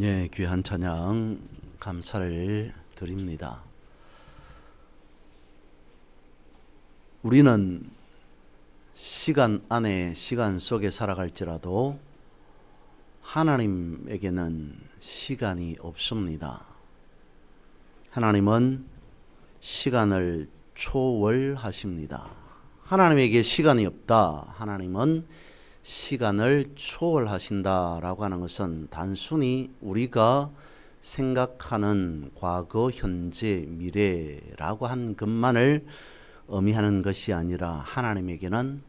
예, 귀한 찬양 감사를 드립니다. 우리는 시간 안에 시간 속에 살아갈지라도 하나님에게는 시간이 없습니다. 하나님은 시간을 초월하십니다. 하나님에게 시간이 없다. 하나님은 시간을 초월하신다라고 하는 것은 단순히 우리가 생각하는 과거, 현재, 미래라고 한 것만을 의미하는 것이 아니라 하나님에게는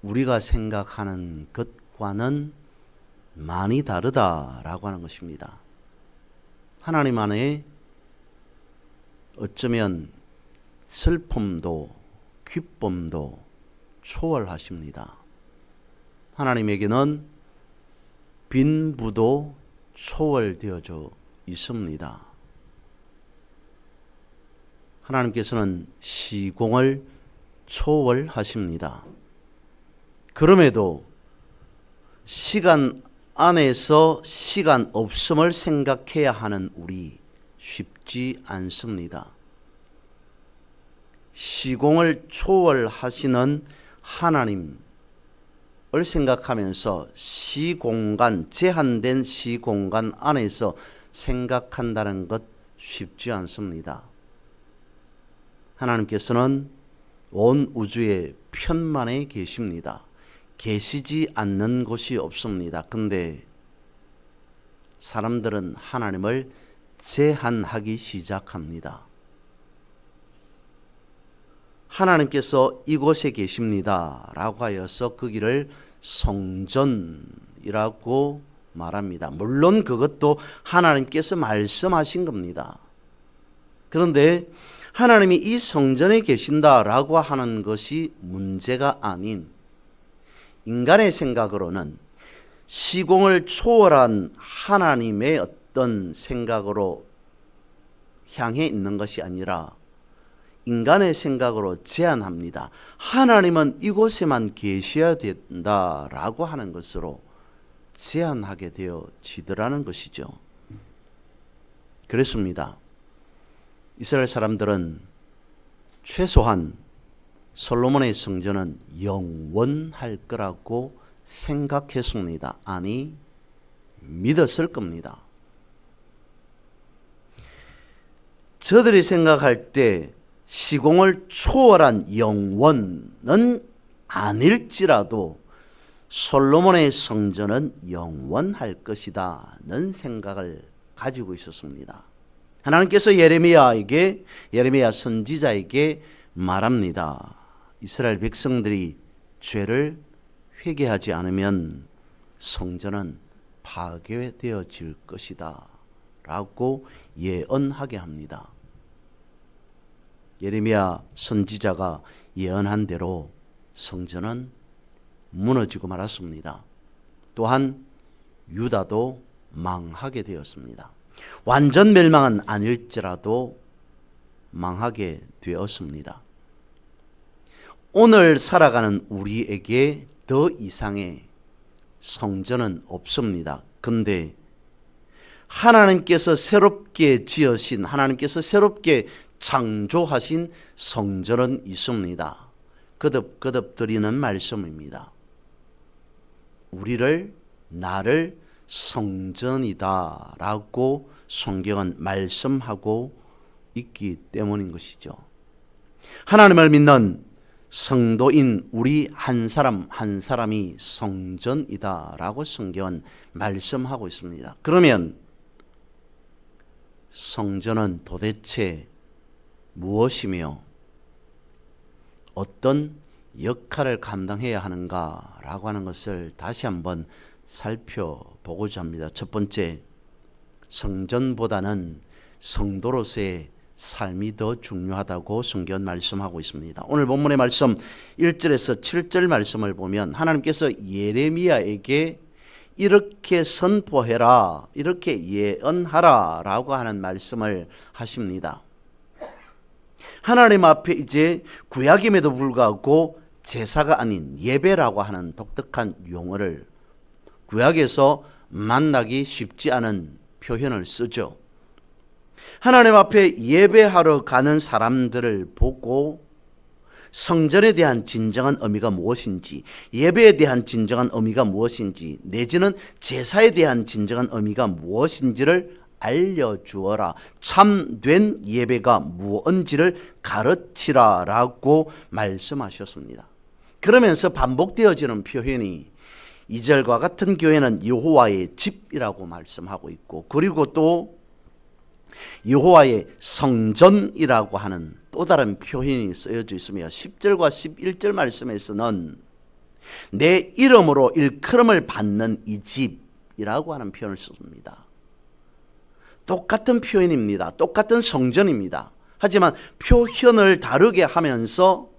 우리가 생각하는 것과는 많이 다르다라고 하는 것입니다. 하나님 안에 어쩌면 슬픔도 기쁨도 초월하십니다. 하나님에게는 빈부도 초월되어져 있습니다. 하나님께서는 시공을 초월하십니다. 그럼에도 시간 안에서 시간 없음을 생각해야 하는 우리 쉽지 않습니다. 시공을 초월하시는 하나님을 생각하면서 시공간, 제한된 시공간 안에서 생각한다는 것 쉽지 않습니다. 하나님께서는 온 우주의 편만에 계십니다. 계시지 않는 곳이 없습니다. 근데 사람들은 하나님을 제한하기 시작합니다. 하나님께서 이곳에 계십니다 라고 하여서 거기를 성전이라고 말합니다. 물론 그것도 하나님께서 말씀하신 겁니다. 그런데 하나님이 이 성전에 계신다라고 하는 것이 문제가 아닌 인간의 생각으로는 시공을 초월한 하나님의 어떤 생각으로 향해 있는 것이 아니라 인간의 생각으로 제한합니다. 하나님은 이곳에만 계셔야 된다라고 하는 것으로 제한하게 되어지더라는 것이죠. 그렇습니다. 이스라엘 사람들은 최소한 솔로몬의 성전은 영원할 거라고 생각했습니다. 아니, 믿었을 겁니다. 저들이 생각할 때 시공을 초월한 영원은 아닐지라도 솔로몬의 성전은 영원할 것이다는 생각을 가지고 있었습니다. 하나님께서 예레미야 선지자에게 말합니다. 이스라엘 백성들이 죄를 회개하지 않으면 성전은 파괴되어질 것이다 라고 예언하게 합니다. 예레미야 선지자가 예언한 대로 성전은 무너지고 말았습니다. 또한 유다도 망하게 되었습니다. 완전 멸망은 아닐지라도 망하게 되었습니다. 오늘 살아가는 우리에게 더 이상의 성전은 없습니다. 근데 하나님께서 새롭게 지으신, 하나님께서 새롭게 창조하신 성전은 있습니다. 거듭거듭 드리는 말씀입니다. 나를 성전이다 라고 성경은 말씀하고 있기 때문인 것이죠. 하나님을 믿는 성도인 우리 한 사람 한 사람이 성전이다 라고 성경은 말씀하고 있습니다. 그러면 성전은 도대체 무엇이며 어떤 역할을 감당해야 하는가라고 하는 것을 다시 한번 살펴보고자 합니다. 첫 번째, 성전보다는 성도로서의 삶이 더 중요하다고 성경은 말씀하고 있습니다. 오늘 본문의 말씀 1절에서 7절 말씀을 보면 하나님께서 예레미야에게 이렇게 선포해라, 이렇게 예언하라 라고 하는 말씀을 하십니다. 하나님 앞에 이제 구약임에도 불구하고 제사가 아닌 예배라고 하는 독특한 용어를 구약에서 만나기 쉽지 않은 표현을 쓰죠. 하나님 앞에 예배하러 가는 사람들을 보고 성전에 대한 진정한 의미가 무엇인지, 예배에 대한 진정한 의미가 무엇인지, 내지는 제사에 대한 진정한 의미가 무엇인지를 알려주어라. 참된 예배가 무엇인지를 가르치라 라고 말씀하셨습니다. 그러면서 반복되어지는 표현이 2절과 같은 교회는 여호와의 집이라고 말씀하고 있고, 그리고 또 여호와의 성전이라고 하는 또 다른 표현이 쓰여져 있으며 10절과 11절 말씀에서는 내 이름으로 일컬음을 받는 이 집이라고 하는 표현을 썼습니다. 똑같은 표현입니다. 똑같은 성전입니다. 하지만 표현을 다르게 하면서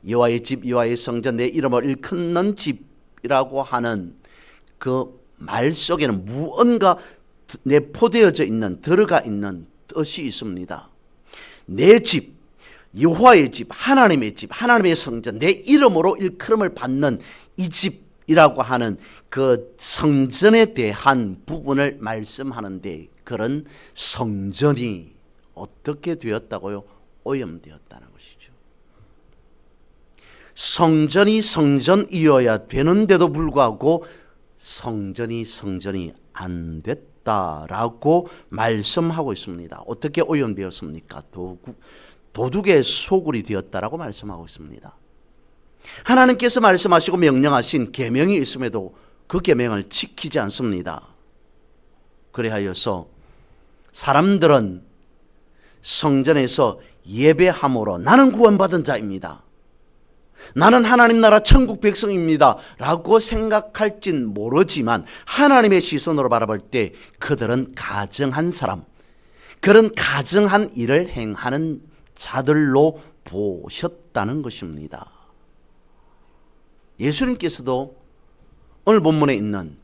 여호와의 집, 여호와의 성전, 내 이름을 일컫는 집이라고 하는 그 말 속에는 무언가 내포되어져 있는, 들어가 있는 뜻이 있습니다. 내 집, 여호와의 집, 하나님의 집, 하나님의 성전, 내 이름으로 일컬음을 받는 이 집이라고 하는 그 성전에 대한 부분을 말씀하는데, 그런 성전이 어떻게 되었다고요? 오염되었다는 것이죠. 성전이 성전이어야 되는데도 불구하고 성전이 안 됐다라고 말씀하고 있습니다. 어떻게 오염되었습니까? 도둑의 소굴이 되었다라고 말씀하고 있습니다. 하나님께서 말씀하시고 명령하신 계명이 있음에도 그 계명을 지키지 않습니다. 그래하여서 사람들은 성전에서 예배함으로 나는 구원받은 자입니다, 나는 하나님 나라 천국 백성입니다 라고 생각할진 모르지만 하나님의 시선으로 바라볼 때 그들은 가증한 사람, 그런 가증한 일을 행하는 자들로 보셨다는 것입니다. 예수님께서도 오늘 본문에 있는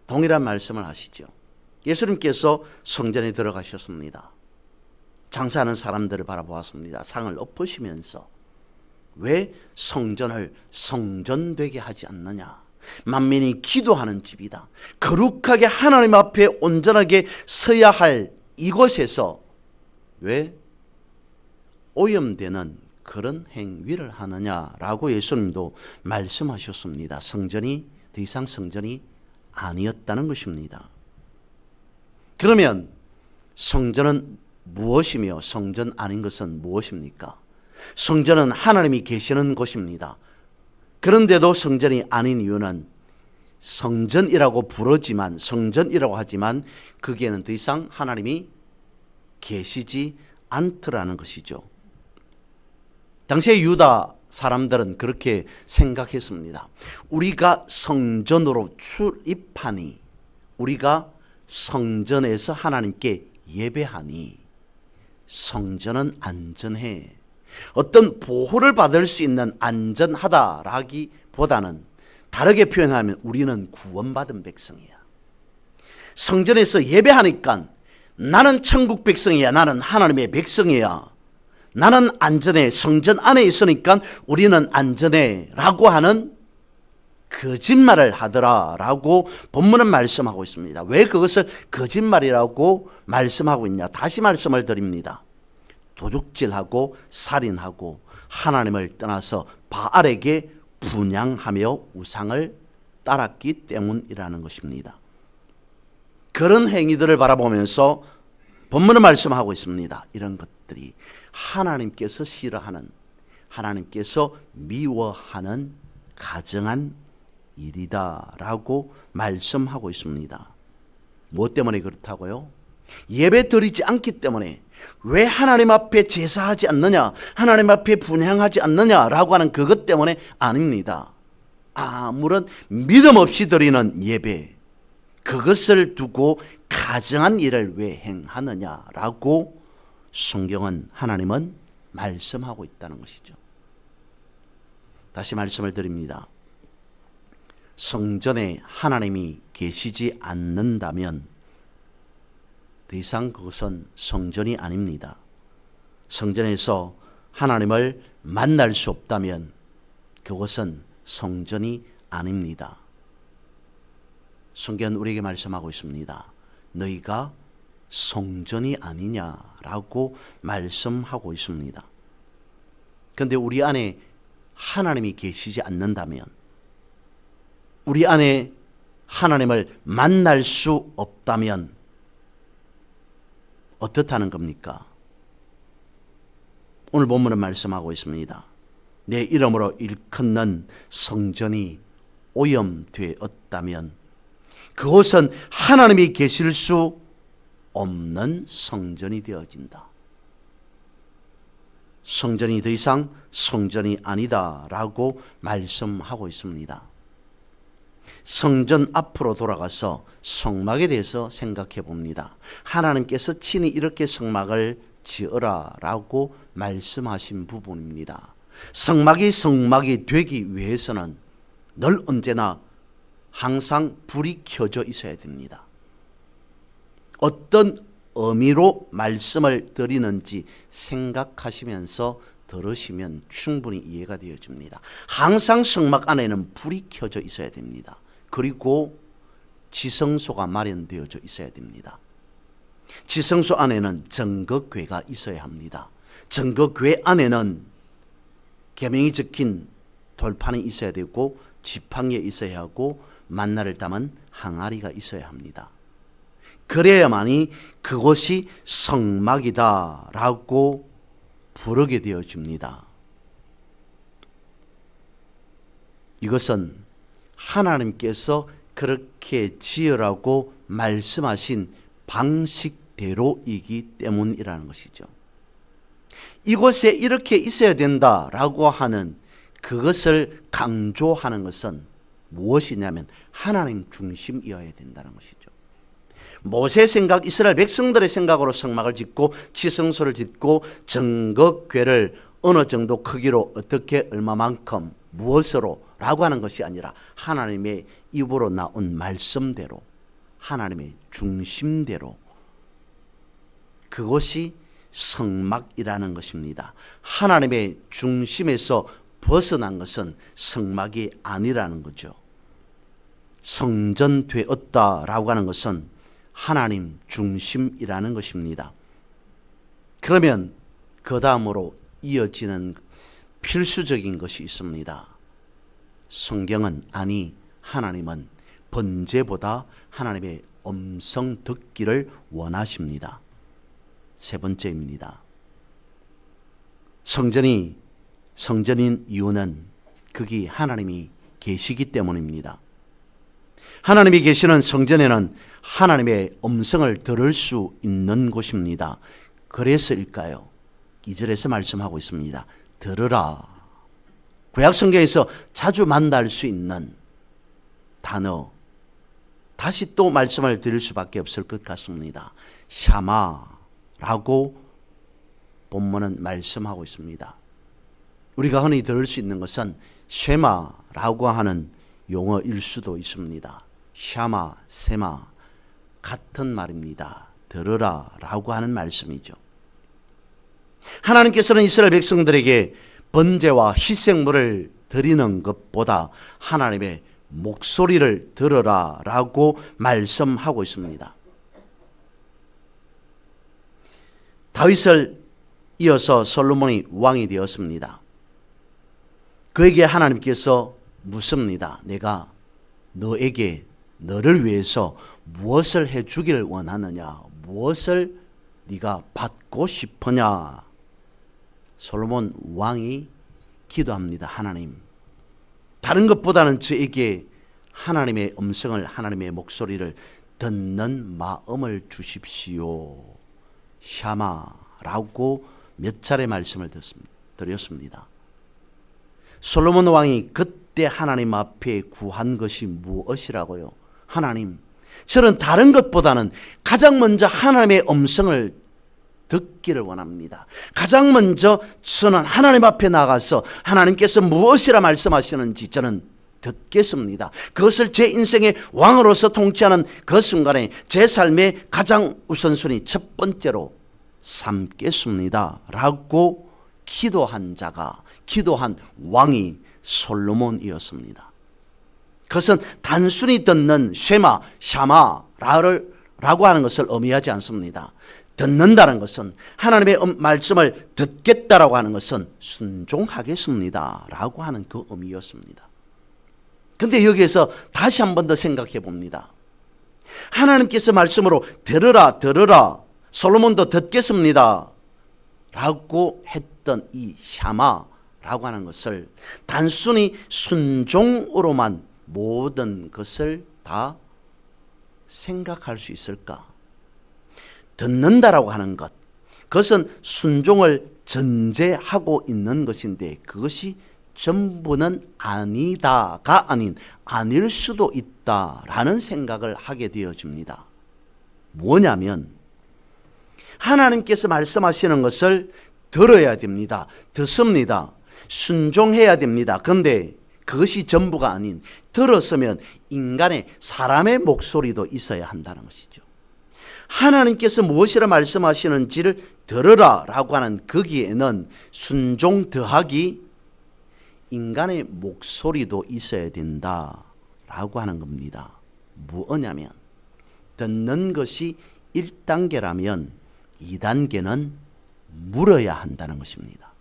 동일한 말씀을 하시죠. 예수님께서 성전에 들어가셨습니다. 장사하는 사람들을 바라보았습니다. 상을 엎으시면서 왜 성전을 성전되게 하지 않느냐? 만민이 기도하는 집이다. 거룩하게 하나님 앞에 온전하게 서야 할 이곳에서 왜 오염되는 그런 행위를 하느냐라고 예수님도 말씀하셨습니다. 성전이 더 이상 성전이 아니었다는 것입니다. 그러면 성전은 무엇이며 성전 아닌 것은 무엇입니까? 성전은 하나님이 계시는 곳입니다. 그런데도 성전이 아닌 이유는 성전이라고 부르지만, 성전이라고 하지만 거기에는 더 이상 하나님이 계시지 않더라는 것이죠. 당시에 유다 사람들은 그렇게 생각했습니다. 우리가 성전으로 출입하니, 우리가 성전에서 하나님께 예배하니 성전은 안전해, 어떤 보호를 받을 수 있는 안전하다라기보다는 다르게 표현하면 우리는 구원받은 백성이야. 성전에서 예배하니까 나는 천국 백성이야, 나는 하나님의 백성이야, 나는 안전해, 성전 안에 있으니까 우리는 안전해 라고 하는 거짓말을 하더라라고 본문은 말씀하고 있습니다. 왜 그것을 거짓말이라고 말씀하고 있냐? 다시 말씀을 드립니다. 도둑질하고 살인하고 하나님을 떠나서 바알에게 분향하며 우상을 따랐기 때문이라는 것입니다. 그런 행위들을 바라보면서 본문은 말씀하고 있습니다. 이런 것들이 하나님께서 싫어하는, 하나님께서 미워하는 가증한 일이다라고 말씀하고 있습니다. 무엇 때문에 그렇다고요? 예배 드리지 않기 때문에. 왜 하나님 앞에 제사하지 않느냐, 하나님 앞에 분향하지 않느냐라고 하는 그것 때문에 아닙니다. 아무런 믿음 없이 드리는 예배, 그것을 두고 가증한 일을 왜 행하느냐라고 성경은, 하나님은 말씀하고 있다는 것이죠. 다시 말씀을 드립니다. 성전에 하나님이 계시지 않는다면 더 이상 그것은 성전이 아닙니다. 성전에서 하나님을 만날 수 없다면 그것은 성전이 아닙니다. 성경은 우리에게 말씀하고 있습니다. 너희가 성전이 아니냐라고 말씀하고 있습니다. 그런데 우리 안에 하나님이 계시지 않는다면, 우리 안에 하나님을 만날 수 없다면 어떻다는 겁니까? 오늘 본문은 말씀하고 있습니다. 내 이름으로 일컫는 성전이 오염되었다면 그곳은 하나님이 계실 수 없는 성전이 되어진다. 성전이 더 이상 성전이 아니다라고 말씀하고 있습니다. 성전 앞으로 돌아가서 성막에 대해서 생각해 봅니다. 하나님께서 친히 이렇게 성막을 지으라라고 말씀하신 부분입니다. 성막이 되기 위해서는 늘 언제나 항상 불이 켜져 있어야 됩니다. 어떤 의미로 말씀을 드리는지 생각하시면서 들으시면 충분히 이해가 되어집니다. 항상 성막 안에는 불이 켜져 있어야 됩니다. 그리고 지성소가 마련되어져 있어야 됩니다. 지성소 안에는 정거궤가 있어야 합니다. 정거궤 안에는 계명이 적힌 돌판이 있어야 되고 지팡이에 있어야 하고 만나를 담은 항아리가 있어야 합니다. 그래야만이 그것이 성막이다라고 부르게 되어집니다. 이것은 하나님께서 그렇게 지으라고 말씀하신 방식대로이기 때문이라는 것이죠. 이곳에 이렇게 있어야 된다라고 하는 그것을 강조하는 것은 무엇이냐면 하나님 중심이어야 된다는 것이죠. 모세 생각, 이스라엘 백성들의 생각으로 성막을 짓고 지성소를 짓고 정거궤를 어느 정도 크기로 어떻게 얼마만큼 무엇으로 라고 하는 것이 아니라 하나님의 입으로 나온 말씀대로, 하나님의 중심대로, 그것이 성막이라는 것입니다. 하나님의 중심에서 벗어난 것은 성막이 아니라는 거죠. 성전되었다라고 하는 것은 하나님 중심이라는 것입니다. 그러면 그 다음으로 이어지는 필수적인 것이 있습니다. 성경은, 아니 하나님은 번제보다 하나님의 음성 듣기를 원하십니다. 세 번째입니다. 성전인 이유는 거기 하나님이 계시기 때문입니다. 하나님이 계시는 성전에는 하나님의 음성을 들을 수 있는 곳입니다. 그래서일까요? 2절에서 말씀하고 있습니다. 들으라. 구약 성경에서 자주 만날 수 있는 단어, 다시 또 말씀을 드릴 수밖에 없을 것 같습니다. 샤마라고 본문은 말씀하고 있습니다. 우리가 흔히 들을 수 있는 것은 쉐마라고 하는 용어일 수도 있습니다. 샤마, 세마 같은 말입니다. 들으라 라고 하는 말씀이죠. 하나님께서는 이스라엘 백성들에게 번제와 희생물을 드리는 것보다 하나님의 목소리를 들으라 라고 말씀하고 있습니다. 다윗을 이어서 솔로몬이 왕이 되었습니다. 그에게 하나님께서 묻습니다. 내가 너를 위해서 무엇을 해주기를 원하느냐? 무엇을 네가 받고 싶으냐? 솔로몬 왕이 기도합니다. 하나님, 다른 것보다는 저에게 하나님의 음성을, 하나님의 목소리를 듣는 마음을 주십시오. 샤마라고 몇 차례 말씀을 드렸습니다. 솔로몬 왕이 그때 하나님 앞에 구한 것이 무엇이라고요? 하나님, 저는 다른 것보다는 가장 먼저 하나님의 음성을 듣기를 원합니다. 가장 먼저 저는 하나님 앞에 나가서 하나님께서 무엇이라 말씀하시는지 저는 듣겠습니다. 그것을 제 인생의 왕으로서 통치하는 그 순간에 제 삶의 가장 우선순위 첫 번째로 삼겠습니다 라고 기도한 왕이 솔로몬이었습니다. 그것은 단순히 듣는 쉐마, 샤마라고 하는 것을 의미하지 않습니다. 듣는다는 것은 하나님의 말씀을 듣겠다라고 하는 것은 순종하겠습니다 라고 하는 그 의미였습니다. 그런데 여기에서 다시 한 번 더 생각해 봅니다. 하나님께서 말씀으로 들으라 들으라 솔로몬도 듣겠습니다 라고 했던 이 샤마라고 하는 것을 단순히 순종으로만 모든 것을 다 생각할 수 있을까? 듣는다라고 하는 것, 그것은 순종을 전제하고 있는 것인데 그것이 전부는 아니다가 아닌 아닐 수도 있다라는 생각을 하게 되어집니다. 뭐냐면 하나님께서 말씀하시는 것을 들어야 됩니다. 듣습니다. 순종해야 됩니다. 그런데 그것이 전부가 아닌 들었으면 인간의 사람의 목소리도 있어야 한다는 것이죠. 하나님께서 무엇이라 말씀하시는지를 들으라 라고 하는 거기에는 순종 더하기 인간의 목소리도 있어야 된다라고 하는 겁니다. 뭐냐면 듣는 것이 1단계라면 2단계는 물어야 한다는 것입니다.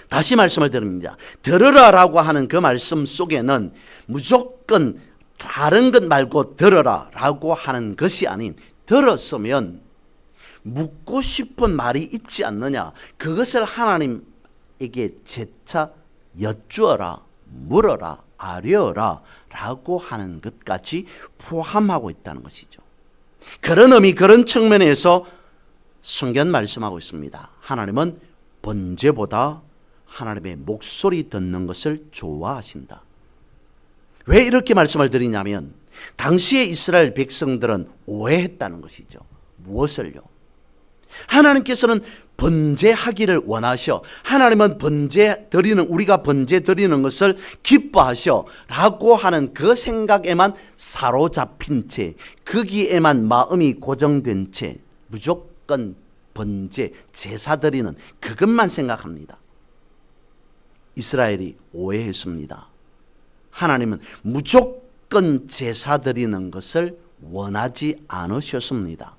다시 말씀을 드립니다. 들으라라고 하는 그 말씀 속에는 무조건 다른 것 말고 들으라라고 하는 것이 아닌 들었으면 묻고 싶은 말이 있지 않느냐, 그것을 하나님에게 재차 여쭈어라, 물어라, 아뢰어라 라고 하는 것까지 포함하고 있다는 것이죠. 그런 의미, 그런 측면에서 성경 말씀하고 있습니다. 하나님은 번제보다 하나님의 목소리 듣는 것을 좋아하신다. 왜 이렇게 말씀을 드리냐면 당시의 이스라엘 백성들은 오해했다는 것이죠. 무엇을요? 하나님께서는 번제하기를 원하셔. 하나님은 번제 드리는, 우리가 번제 드리는 것을 기뻐하셔 라고 하는 그 생각에만 사로잡힌 채, 거기에만 마음이 고정된 채 무조건 번제, 제사 드리는 그것만 생각합니다. 이스라엘이 오해했습니다. 하나님은 무조건 제사 드리는 것을 원하지 않으셨습니다.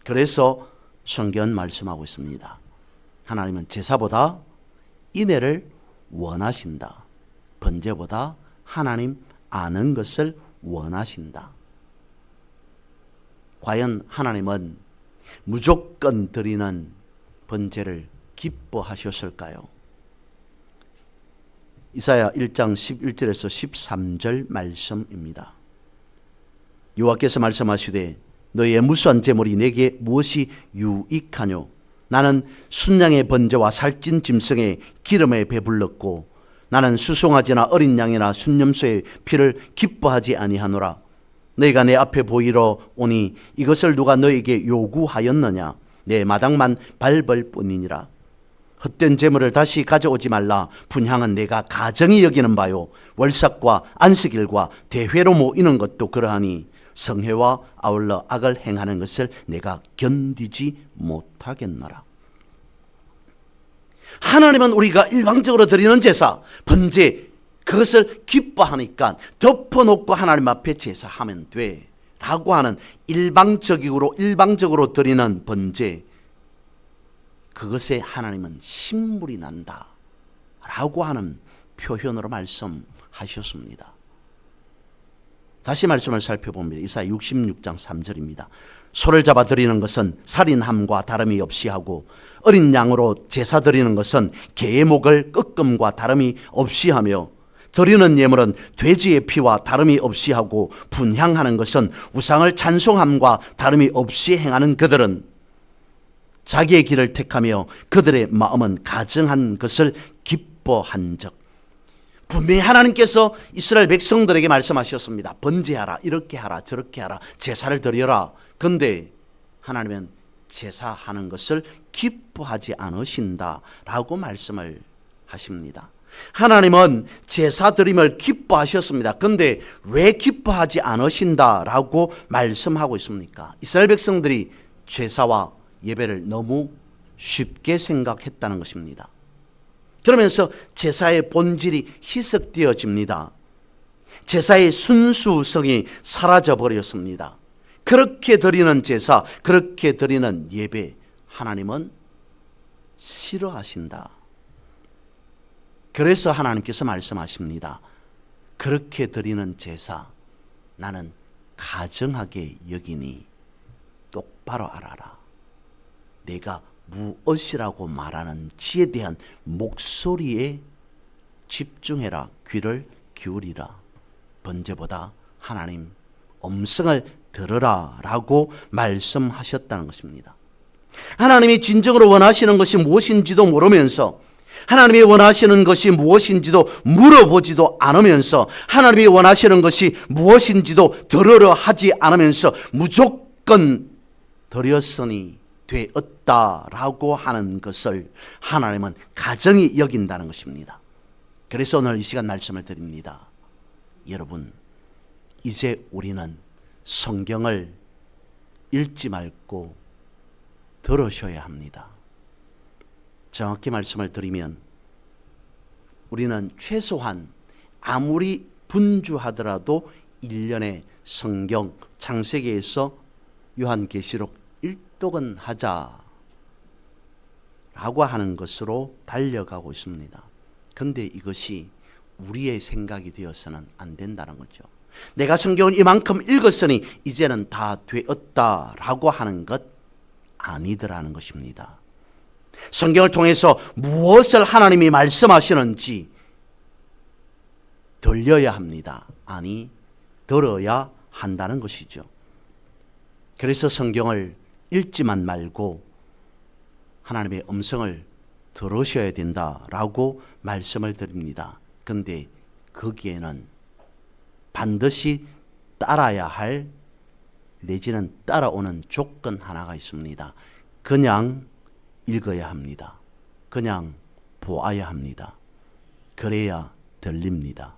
그래서 성경 말씀하고 있습니다. 하나님은 제사보다 인애를 원하신다. 번제보다 하나님 아는 것을 원하신다. 과연 하나님은 무조건 드리는 번제를 기뻐하셨을까요? 이사야 1장 11절에서 13절 말씀입니다. 여호와께서 말씀하시되 너희의 무수한 제물이 내게 무엇이 유익하뇨? 나는 순양의 번제와 살찐 짐승의 기름에 배불렀고 나는 수송아지나 어린 양이나 순념소의 피를 기뻐하지 아니하노라. 너희가 내 앞에 보이러 오니 이것을 누가 너희에게 요구하였느냐? 내 마당만 밟을 뿐이니라. 헛된 재물을 다시 가져오지 말라. 분향은 내가 가정이 여기는 바요. 월삭과 안식일과 대회로 모이는 것도 그러하니 성회와 아울러 악을 행하는 것을 내가 견디지 못하겠노라. 하나님은 우리가 일방적으로 드리는 제사, 번제, 그것을 기뻐하니까 덮어놓고 하나님 앞에 제사하면 돼 라고 하는 일방적으로 드리는 번제, 그것에 하나님은 신물이 난다 라고 하는 표현으로 말씀하셨습니다. 다시 말씀을 살펴봅니다. 이사야 66장 3절입니다. 소를 잡아 드리는 것은 살인함과 다름이 없이 하고 어린 양으로 제사 드리는 것은 개의 목을 끄끔과 다름이 없이 하며 드리는 예물은 돼지의 피와 다름이 없이 하고 분향하는 것은 우상을 찬송함과 다름이 없이 행하는 그들은 자기의 길을 택하며 그들의 마음은 가증한 것을 기뻐한즉. 분명히 하나님께서 이스라엘 백성들에게 말씀하셨습니다. 번제하라, 이렇게 하라, 저렇게 하라, 제사를 드려라. 그런데 하나님은 제사하는 것을 기뻐하지 않으신다라고 말씀을 하십니다. 하나님은 제사 드림을 기뻐하셨습니다. 그런데 왜 기뻐하지 않으신다라고 말씀하고 있습니까? 이스라엘 백성들이 제사와 예배를 너무 쉽게 생각했다는 것입니다. 그러면서 제사의 본질이 희석되어집니다. 제사의 순수성이 사라져 버렸습니다. 그렇게 드리는 제사, 그렇게 드리는 예배, 하나님은 싫어하신다. 그래서 하나님께서 말씀하십니다. 그렇게 드리는 제사 나는 가증하게 여기니 똑바로 알아라. 내가 무엇이라고 말하는지에 대한 목소리에 집중해라. 귀를 기울이라. 번제보다 하나님 음성을 들으라 라고 말씀하셨다는 것입니다. 하나님이 진정으로 원하시는 것이 무엇인지도 모르면서, 하나님이 원하시는 것이 무엇인지도 물어보지도 않으면서, 하나님이 원하시는 것이 무엇인지도 들으려 하지 않으면서 무조건 드렸으니 되었다라고 하는 것을 하나님은 가정이 여긴다는 것입니다. 그래서 오늘 이 시간 말씀을 드립니다. 여러분, 이제 우리는 성경을 읽지 말고 들으셔야 합니다. 정확히 말씀을 드리면 우리는 최소한 아무리 분주하더라도 1년에 성경 창세기에서 요한계시록 1독은 하자라고 하는 것으로 달려가고 있습니다. 그런데 이것이 우리의 생각이 되어서는 안 된다는 거죠. 내가 성경을 이만큼 읽었으니 이제는 다 되었다라고 하는 것 아니더라는 것입니다. 성경을 통해서 무엇을 하나님이 말씀하시는지 들려야 합니다. 아니, 들어야 한다는 것이죠. 그래서 성경을 읽지만 말고 하나님의 음성을 들으셔야 된다라고 말씀을 드립니다. 그런데 거기에는 반드시 따라야 할, 내지는 따라오는 조건 하나가 있습니다. 그냥 읽어야 합니다. 그냥 보아야 합니다. 그래야 들립니다.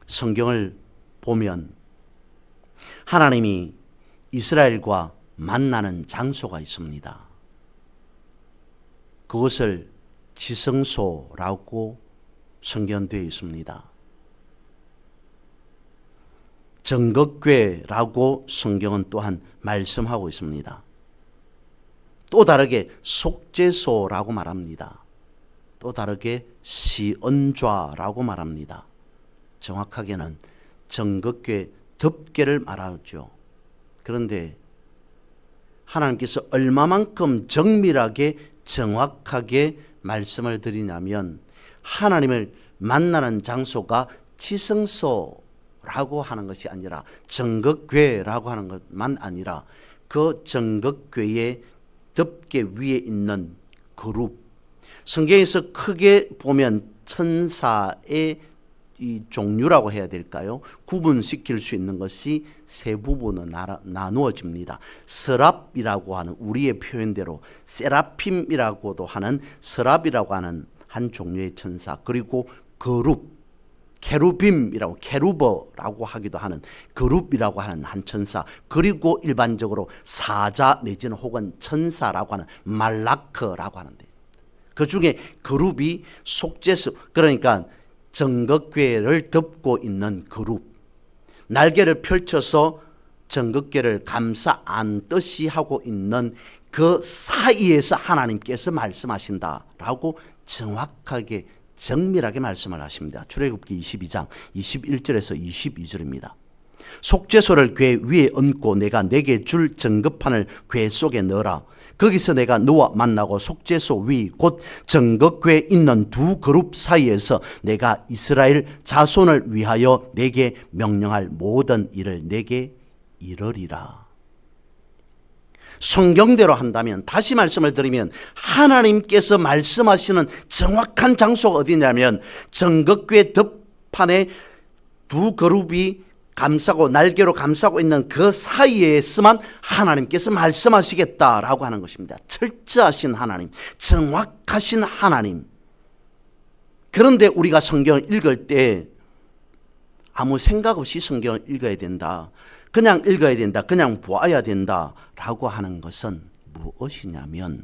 성경을 보면 하나님이 이스라엘과 만나는 장소가 있습니다. 그것을 지성소라고 성경되어 있습니다. 정극궤라고 성경은 또한 말씀하고 있습니다. 또 다르게 속죄소라고 말합니다. 또 다르게 시언좌라고 말합니다. 정확하게는 정극궤 덮개를 말하죠. 그런데 하나님께서 얼마만큼 정밀하게 정확하게 말씀을 드리냐면, 하나님을 만나는 장소가 지성소라고 하는 것이 아니라 정극궤라고 하는 것만 아니라 그 정극궤의 덮개 위에 있는 그룹, 성경에서 크게 보면 천사의 이 종류라고 해야 될까요? 구분시킬 수 있는 것이 세 부분으로 나누어집니다. 서랍이라고 하는, 우리의 표현대로 세라핌이라고도 하는 서랍이라고 하는 한 종류의 천사, 그리고 그룹, 케루빔이라고, 케루버라고 하기도 하는 그룹이라고 하는 한 천사, 그리고 일반적으로 사자 내지는 혹은 천사라고 하는 말라크라고 하는데, 그 중에 그룹이 속죄소, 그러니까 정극궤를 덮고 있는 그룹, 날개를 펼쳐서 정극궤를 감싸 안듯이 하고 있는 그 사이에서 하나님께서 말씀하신다라고 정확하게 정밀하게 말씀을 하십니다. 출애굽기 22장 21절에서 22절입니다. 속죄소를 궤 위에 얹고 내가 내게 줄 정급판을 궤 속에 넣어라. 거기서 내가 너와 만나고 속죄소 위 곧 정극궤에 있는 두 그룹 사이에서 내가 이스라엘 자손을 위하여 내게 명령할 모든 일을 내게 이르리라. 성경대로 한다면, 다시 말씀을 드리면, 하나님께서 말씀하시는 정확한 장소가 어디냐면 정극궤 덮판에 두 그룹이 감싸고 날개로 감싸고 있는 그 사이에서만 하나님께서 말씀하시겠다라고 하는 것입니다. 철저하신 하나님, 정확하신 하나님. 그런데 우리가 성경을 읽을 때 아무 생각 없이 성경을 읽어야 된다, 그냥 읽어야 된다, 그냥 보아야 된다라고 하는 것은 무엇이냐면,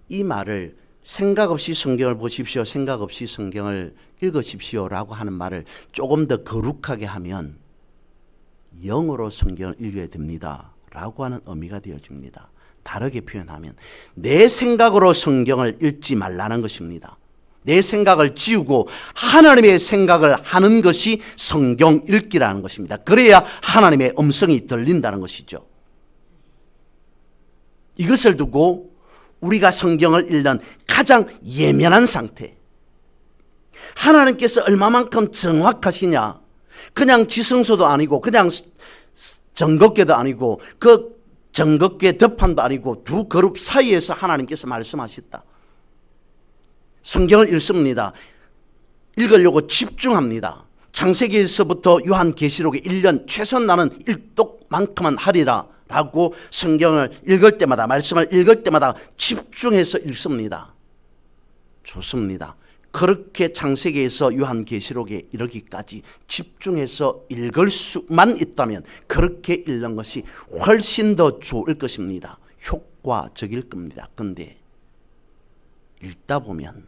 이 말을 생각 없이 성경을 보십시오, 생각 없이 성경을 읽으십시오라고 하는 말을 조금 더 거룩하게 하면 영어로 성경을 읽어야 됩니다 라고 하는 의미가 되어집니다. 다르게 표현하면 내 생각으로 성경을 읽지 말라는 것입니다. 내 생각을 지우고 하나님의 생각을 하는 것이 성경 읽기라는 것입니다. 그래야 하나님의 음성이 들린다는 것이죠. 이것을 두고 우리가 성경을 읽는 가장 예민한 상태, 하나님께서 얼마만큼 정확하시냐, 그냥 지성소도 아니고 그냥 정겁계도 아니고 그 정겁계 덮판도 아니고 두 그룹 사이에서 하나님께서 말씀하셨다. 성경을 읽습니다. 읽으려고 집중합니다. 창세기에서부터 요한계시록에 1년 최소한 나는 일독만큼은 하리라 라고 성경을 읽을 때마다, 말씀을 읽을 때마다 집중해서 읽습니다. 좋습니다. 그렇게 창세기에서 요한계시록에 이르기까지 집중해서 읽을 수만 있다면 그렇게 읽는 것이 훨씬 더 좋을 것입니다. 효과적일 겁니다. 그런데 읽다 보면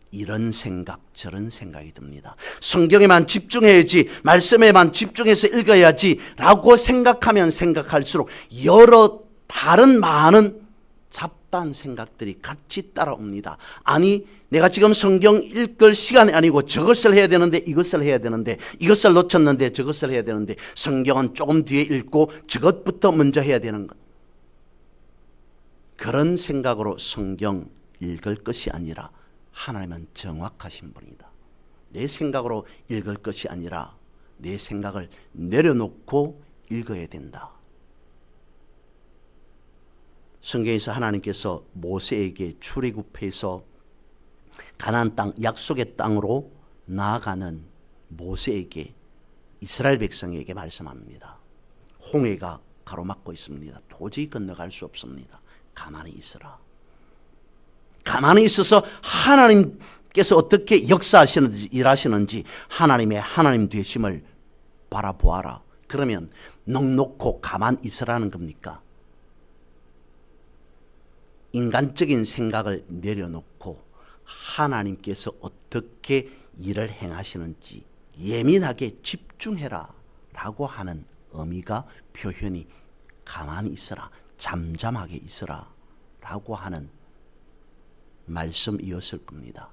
이런 생각 저런 생각이 듭니다. 성경에만 집중해야지, 말씀에만 집중해서 읽어야지 라고 생각하면 생각할수록 여러 다른 많은 잡다한 생각들이 같이 따라옵니다. 아니, 내가 지금 성경 읽을 시간이 아니고 저것을 해야 되는데 이것을 해야 되는데, 이것을 놓쳤는데 저것을 해야 되는데, 성경은 조금 뒤에 읽고 저것부터 먼저 해야 되는 것, 그런 생각으로 성경 읽을 것이 아니라 하나님은 정확하신 분이다. 내 생각으로 읽을 것이 아니라 내 생각을 내려놓고 읽어야 된다. 성경에서 하나님께서 모세에게 출애굽해서 가나안 땅, 약속의 땅으로 나아가는 모세에게, 이스라엘 백성에게 말씀합니다. 홍해가 가로막고 있습니다. 도저히 건너갈 수 없습니다. 가만히 있어라. 가만히 있어서 하나님께서 어떻게 역사하시는지, 일하시는지 하나님의 하나님 되심을 바라보아라. 그러면 넉넉고 가만히 있으라는 겁니까? 인간적인 생각을 내려놓고 하나님께서 어떻게 일을 행하시는지 예민하게 집중해라 라고 하는 의미가, 표현이 가만히 있어라, 잠잠하게 있어라 라고 하는 말씀이었을 겁니다.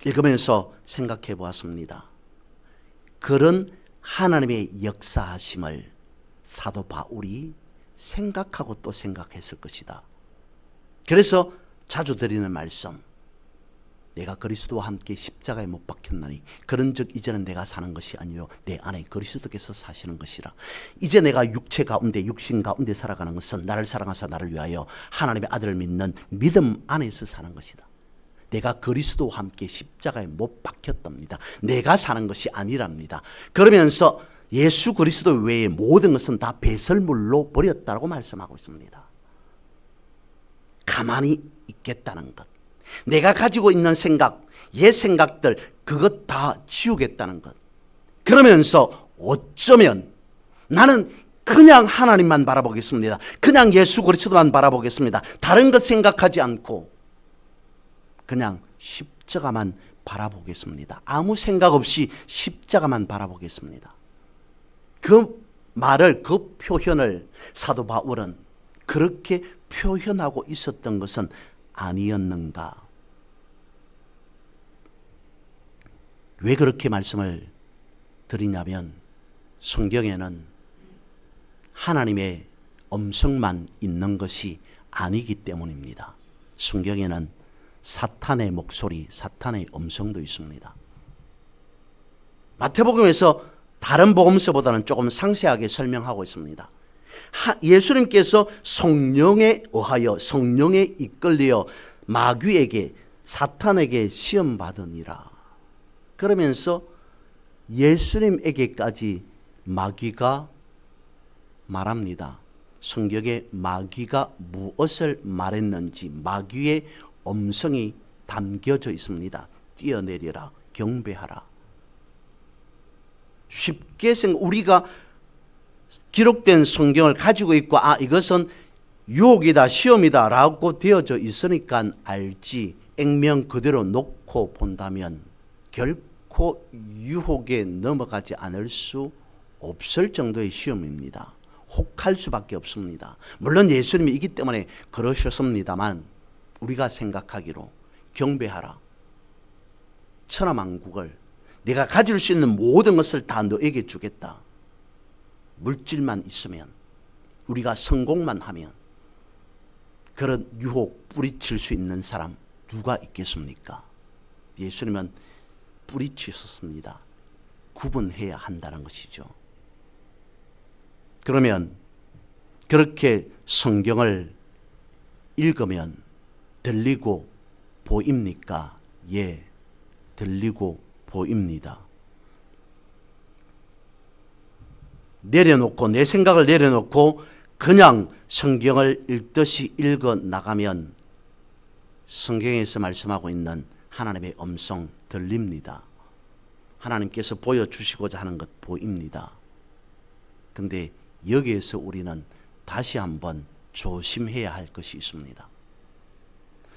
읽으면서 생각해 보았습니다. 그런 하나님의 역사하심을 사도 바울이 생각하고 또 생각했을 것이다. 그래서 자주 드리는 말씀, 내가 그리스도와 함께 십자가에 못 박혔나니 그런즉 이제는 내가 사는 것이 아니요 내 안에 그리스도께서 사시는 것이라. 이제 내가 육체 가운데, 육신 가운데 살아가는 것은 나를 사랑하사 나를 위하여 하나님의 아들을 믿는 믿음 안에서 사는 것이다. 내가 그리스도와 함께 십자가에 못 박혔답니다. 내가 사는 것이 아니랍니다. 그러면서 예수 그리스도 외에 모든 것은 다 배설물로 버렸다고 말씀하고 있습니다. 가만히 있겠다는 것, 내가 가지고 있는 생각, 옛 생각들, 그것 다 지우겠다는 것. 그러면서 어쩌면 나는 그냥 하나님만 바라보겠습니다. 그냥 예수 그리스도만 바라보겠습니다. 다른 것 생각하지 않고 그냥 십자가만 바라보겠습니다. 아무 생각 없이 십자가만 바라보겠습니다. 그 말을, 그 표현을 사도 바울은 그렇게 표현하고 있었던 것은 아니었는가? 왜 그렇게 말씀을 드리냐면, 성경에는 하나님의 음성만 있는 것이 아니기 때문입니다. 성경에는 사탄의 목소리, 사탄의 음성도 있습니다. 마태복음에서 다른 복음서보다는 조금 상세하게 설명하고 있습니다. 예수님께서 성령에 의하여, 성령에 이끌려 마귀에게, 사탄에게 시험받으니라. 그러면서 예수님에게까지 마귀가 말합니다. 성경에 마귀가 무엇을 말했는지 마귀의 음성이 담겨져 있습니다. 뛰어내리라, 경배하라. 쉽게 우리가 기록된 성경을 가지고 있고, 이것은 유혹이다, 시험이다 라고 되어져 있으니까 알지, 액면 그대로 놓고 본다면 결코 유혹에 넘어가지 않을 수 없을 정도의 시험입니다. 혹할 수밖에 없습니다. 물론 예수님이 있기 때문에 그러셨습니다만 우리가 생각하기로 경배하라. 천하만국을 내가 가질 수 있는 모든 것을 다 너에게 주겠다. 물질만 있으면 우리가 성공만 하면 그런 유혹 뿌리칠 수 있는 사람 누가 있겠습니까? 예수님은 뿌리치셨습니다. 구분해야 한다는 것이죠. 그러면 그렇게 성경을 읽으면 들리고 보입니까? 예, 들리고 보입니다. 내려놓고 내 생각을 내려놓고 그냥 성경을 읽듯이 읽어 나가면 성경에서 말씀하고 있는 하나님의 음성 들립니다. 하나님께서 보여주시고자 하는 것 보입니다. 근데 여기에서 우리는 다시 한번 조심해야 할 것이 있습니다.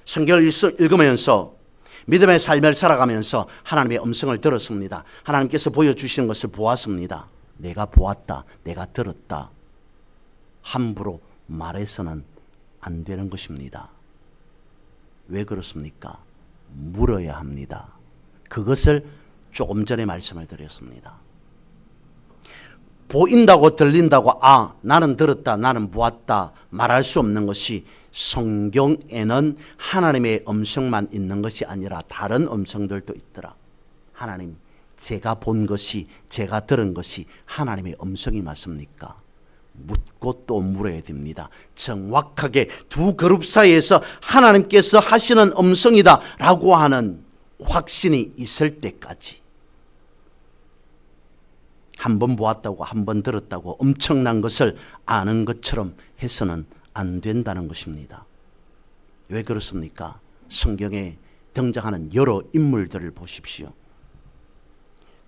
성경을 읽으면서 믿음의 삶을 살아가면서 하나님의 음성을 들었습니다. 하나님께서 보여주시는 것을 보았습니다. 내가 보았다, 내가 들었다. 함부로 말해서는 안 되는 것입니다. 왜 그렇습니까? 물어야 합니다. 그것을 조금 전에 말씀을 드렸습니다. 보인다고 들린다고 나는 들었다, 나는 보았다 말할 수 없는 것이 성경에는 하나님의 음성만 있는 것이 아니라 다른 음성들도 있더라. 하나님, 제가 본 것이, 제가 들은 것이 하나님의 음성이 맞습니까? 묻고 또 물어야 됩니다. 정확하게 두 그룹 사이에서 하나님께서 하시는 음성이다 라고 하는 확신이 있을 때까지 한 번 보았다고 한 번 들었다고 엄청난 것을 아는 것처럼 해서는 안 된다는 것입니다. 왜 그렇습니까? 성경에 등장하는 여러 인물들을 보십시오.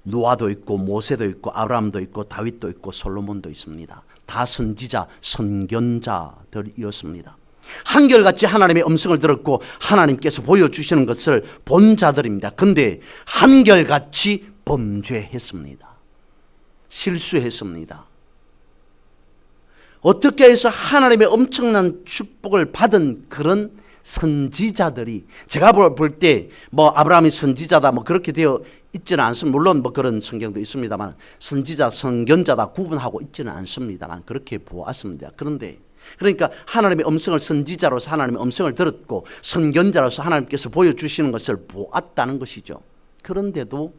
노아도 있고 모세도 있고 아브라함도 있고 다윗도 있고 솔로몬도 있습니다. 다 선지자, 선견자들이었습니다. 한결같이 하나님의 음성을 들었고 하나님께서 보여주시는 것을 본 자들입니다. 그런데 한결같이 범죄했습니다. 실수했습니다. 어떻게 해서 하나님의 엄청난 축복을 받은 그런 선지자들이, 제가 볼 때 아브라함이 선지자다 그렇게 되어 있지는 않습니다. 물론 그런 성경도 있습니다만 선지자, 선견자다 구분하고 있지는 않습니다만 그렇게 보았습니다. 그러니까 하나님의 음성을 선지자로서 하나님의 음성을 들었고 선견자로서 하나님께서 보여주시는 것을 보았다는 것이죠. 그런데도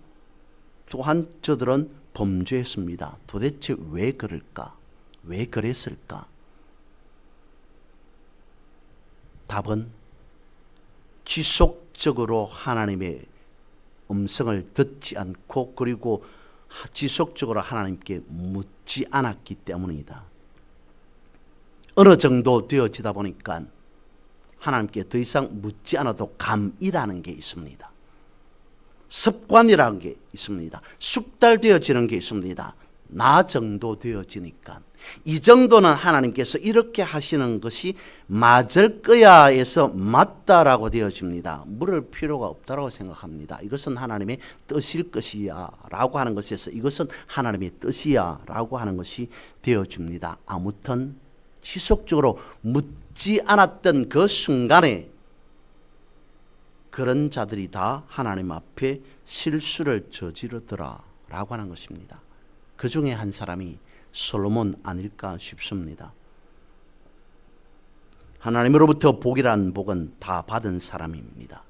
또한 저들은 범죄했습니다. 도대체 왜 그럴까? 왜 그랬을까? 답은 지속적으로 하나님의 음성을 듣지 않고 그리고 지속적으로 하나님께 묻지 않았기 때문이다. 어느 정도 되어지다 보니까 하나님께 더 이상 묻지 않아도 감이라는 게 있습니다. 습관이라는 게 있습니다. 숙달되어지는 게 있습니다. 나 정도 되어지니까 이 정도는 하나님께서 이렇게 하시는 것이 맞을 거야 해서 맞다라고 되어집니다. 물을 필요가 없다라고 생각합니다. 이것은 하나님의 뜻일 것이야 라고 하는 것에서 이것은 하나님의 뜻이야 라고 하는 것이 되어집니다. 아무튼 지속적으로 묻지 않았던 그 순간에 그런 자들이 다 하나님 앞에 실수를 저지르더라 라고 하는 것입니다. 그 중에 한 사람이 솔로몬 아닐까 싶습니다. 하나님으로부터 복이란 복은 다 받은 사람입니다.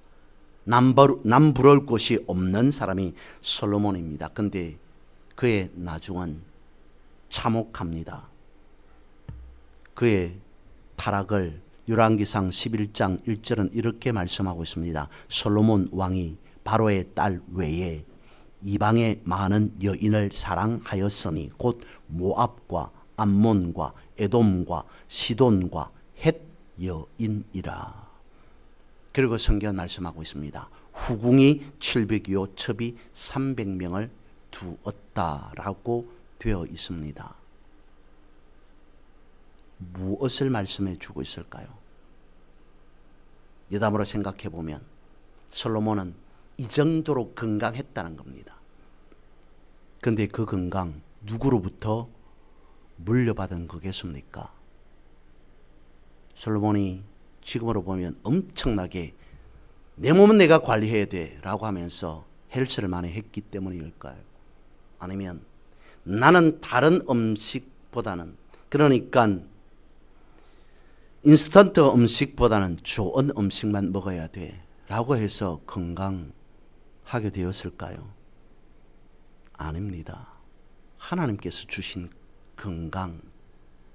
남부러울 곳이 없는 사람이 솔로몬입니다. 그런데 그의 나중은 참혹합니다. 그의 타락을 열왕기상 11장 1절은 이렇게 말씀하고 있습니다. 솔로몬 왕이 바로의 딸 외에 이방의 많은 여인을 사랑하였으니 곧 모압과 암몬과 에돔과 시돈과 헷 여인이라. 그리고 성경 말씀하고 있습니다. 후궁이 700이요 첩이 300명을 두었다라고 되어 있습니다. 무엇을 말씀해 주고 있을까요? 여담으로 생각해 보면 솔로몬은 이 정도로 건강했다는 겁니다. 그런데 그 건강 누구로부터 물려받은 거겠습니까? 솔로몬이 지금으로 보면 엄청나게 내 몸은 내가 관리해야 돼 라고 하면서 헬스를 많이 했기 때문일까요? 아니면 나는 다른 음식보다는, 그러니까 인스턴트 음식보다는 좋은 음식만 먹어야 돼 라고 해서 건강하게 되었을까요? 아닙니다. 하나님께서 주신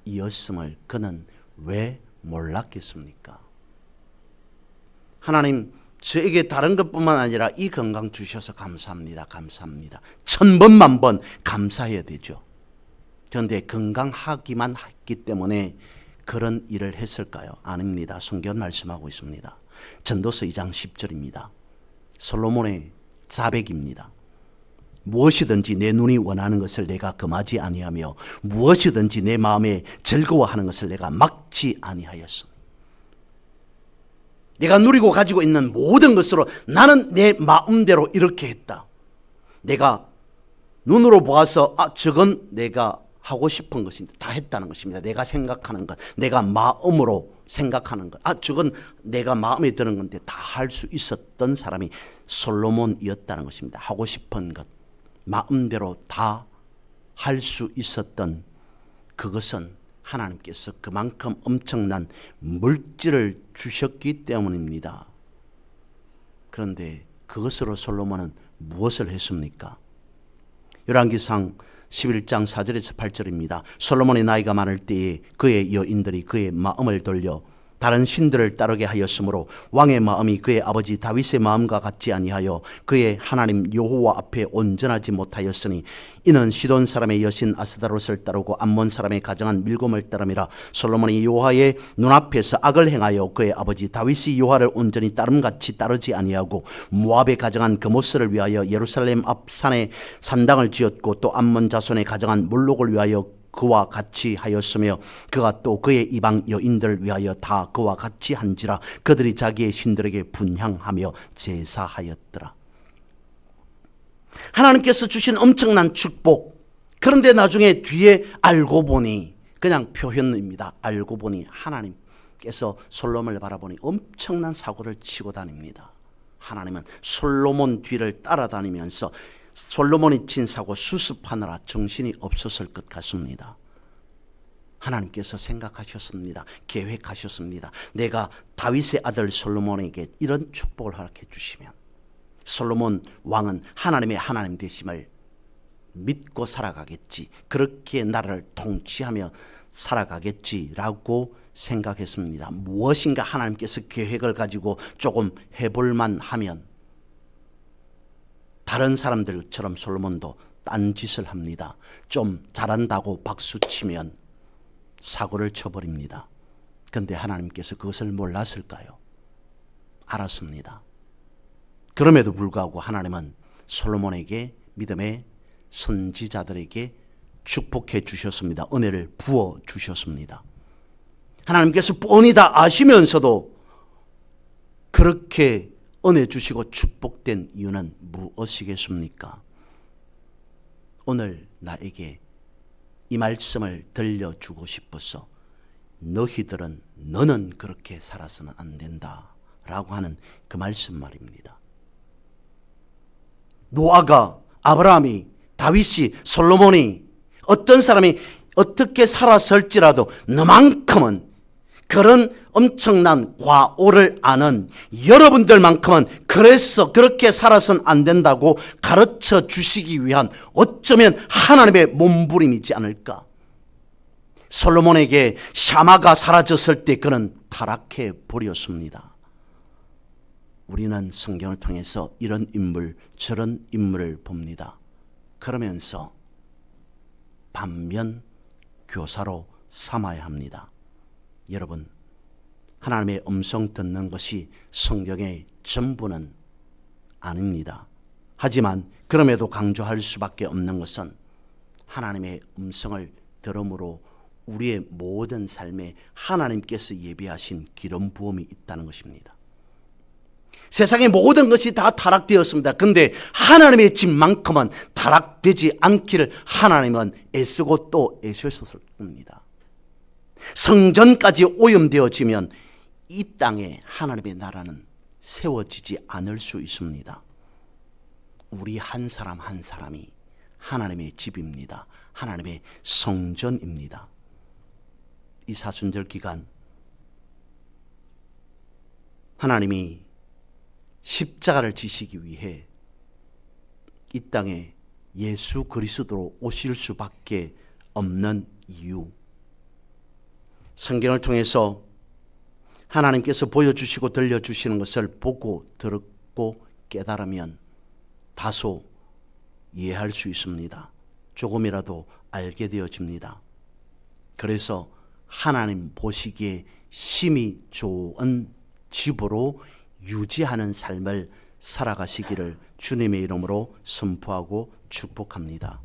건강이었음을 그는 왜 몰랐겠습니까? 하나님, 저에게 다른 것뿐만 아니라 이 건강 주셔서 감사합니다. 감사합니다. 1000번, 10,000번 감사해야 되죠. 그런데 건강하기만 했기 때문에 그런 일을 했을까요? 아닙니다. 성경 말씀하고 있습니다. 전도서 2장 10절입니다. 솔로몬의 자백입니다. 무엇이든지 내 눈이 원하는 것을 내가 금하지 아니하며 무엇이든지 내 마음에 즐거워하는 것을 내가 막지 아니하였음. 내가 누리고 가지고 있는 모든 것으로 나는 내 마음대로 이렇게 했다. 내가 눈으로 보아서 저건 내가 하고 싶은 것인데 다 했다는 것입니다. 내가 생각하는 것, 내가 마음으로 생각하는 것, 저건 내가 마음에 드는 건데 다 할 수 있었던 사람이 솔로몬이었다는 것입니다. 하고 싶은 것, 마음대로 다 할 수 있었던 그것은 하나님께서 그만큼 엄청난 물질을 주셨기 때문입니다. 그런데 그것으로 솔로몬은 무엇을 했습니까? 열왕기상 11장 4절에서 8절입니다. 솔로몬의 나이가 많을 때에 그의 여인들이 그의 마음을 돌려 다른 신들을 따르게 하였으므로 왕의 마음이 그의 아버지 다윗의 마음과 같지 아니하여 그의 하나님 여호와 앞에 온전하지 못하였으니 이는 시돈 사람의 여신 아스다롯을 따르고 암몬 사람의 가정한 밀곰을 따름이라. 솔로몬이 여호와의 눈앞에서 악을 행하여 그의 아버지 다윗이 여호와를 온전히 따름같이 따르지 아니하고 모압에 가정한 그모스를 위하여 예루살렘 앞 산에 산당을 지었고 또 암몬 자손의 가정한 몰록을 위하여 그와 같이 하였으며 그가 또 그의 이방 여인들을 위하여 다 그와 같이 한지라. 그들이 자기의 신들에게 분향하며 제사하였더라. 하나님께서 주신 엄청난 축복, 그런데 나중에 뒤에 알고 보니, 그냥 표현입니다. 알고 보니 하나님께서 솔로몬을 바라보니 엄청난 사고를 치고 다닙니다. 하나님은 솔로몬 뒤를 따라다니면서 솔로몬이 친 사고 수습하느라 정신이 없었을 것 같습니다. 하나님께서 생각하셨습니다. 계획하셨습니다. 내가 다윗의 아들 솔로몬에게 이런 축복을 허락해 주시면 솔로몬 왕은 하나님의 하나님 되심을 믿고 살아가겠지. 그렇게 나라를 통치하며 살아가겠지라고 생각했습니다. 무엇인가 하나님께서 계획을 가지고 조금 해볼만 하면 다른 사람들처럼 솔로몬도 딴짓을 합니다. 좀 잘한다고 박수치면 사고를 쳐버립니다. 그런데 하나님께서 그것을 몰랐을까요? 알았습니다. 그럼에도 불구하고 하나님은 솔로몬에게 믿음의 선지자들에게 축복해 주셨습니다. 은혜를 부어 주셨습니다. 하나님께서 뻔히 다 아시면서도 그렇게 은혜 주시고 축복된 이유는 무엇이겠습니까? 오늘 나에게 이 말씀을 들려주고 싶어서 너는 그렇게 살아서는 안 된다 라고 하는 그 말씀 말입니다. 노아가, 아브라함이, 다윗이, 솔로몬이, 어떤 사람이 어떻게 살았을지라도 너만큼은 그런 엄청난 과오를 아는 여러분들만큼은 그래서 그렇게 살아서는 안 된다고 가르쳐 주시기 위한 어쩌면 하나님의 몸부림이지 않을까. 솔로몬에게 샤마가 사라졌을 때 그는 타락해 버렸습니다. 우리는 성경을 통해서 이런 인물 저런 인물을 봅니다. 그러면서 반면 교사로 삼아야 합니다. 여러분, 하나님의 음성 듣는 것이 성경의 전부는 아닙니다. 하지만 그럼에도 강조할 수밖에 없는 것은 하나님의 음성을 들음으로 우리의 모든 삶에 하나님께서 예비하신 기름 부음이 있다는 것입니다. 세상의 모든 것이 다 타락되었습니다. 근데 하나님의 집만큼은 타락되지 않기를 하나님은 애쓰고 또 애쓰셨을 겁니다. 성전까지 오염되어지면 이 땅에 하나님의 나라는 세워지지 않을 수 있습니다. 우리 한 사람 한 사람이 하나님의 집입니다. 하나님의 성전입니다. 이 사순절 기간 하나님이 십자가를 지시기 위해 이 땅에 예수 그리스도로 오실 수밖에 없는 이유, 성경을 통해서 하나님께서 보여주시고 들려주시는 것을 보고 듣고 깨달으면 다소 이해할 수 있습니다. 조금이라도 알게 되어집니다. 그래서 하나님 보시기에 심히 좋은 집으로 유지하는 삶을 살아가시기를 주님의 이름으로 선포하고 축복합니다.